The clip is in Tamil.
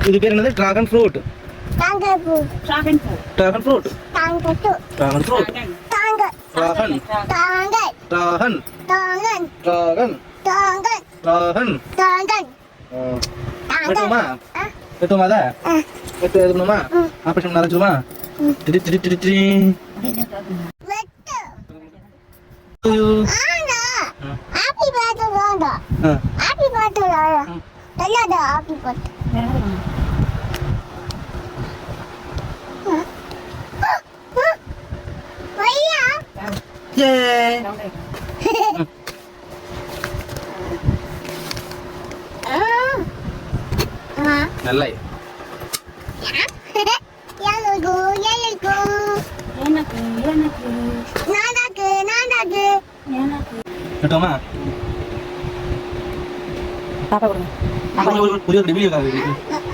இது பேர் என்னது? Dragon fruit. Dragon fruit. Dragon fruit. Dragon fruit. Dragon fruit. Dragon. Dragon. Dragon. Dragon. Dragon. Dragon. Dragon. Dragon. Dragon. வெட்டுமா? வெட்டுமா அத? வெட்டு எதுணுமா? ஆபரேஷன் நடந்துச்சுமா? திடி திடி திடி திடி. வெட்டு. ஆனா ஹாப்பி பர்த்டே வாடா. ஹாப்பி பர்த்டே வாடா. தல்லாடா ஹாப்பி பர்த்டே. வையா. ஏ. நல்லை. எனக்கு எனக்கு எனக்கு எனக்கு நாடாக்கு நாடாக்கு எனக்கு வெட்டுமா? பாப்பா கொடுங்க. புரிய வீடியோ கால்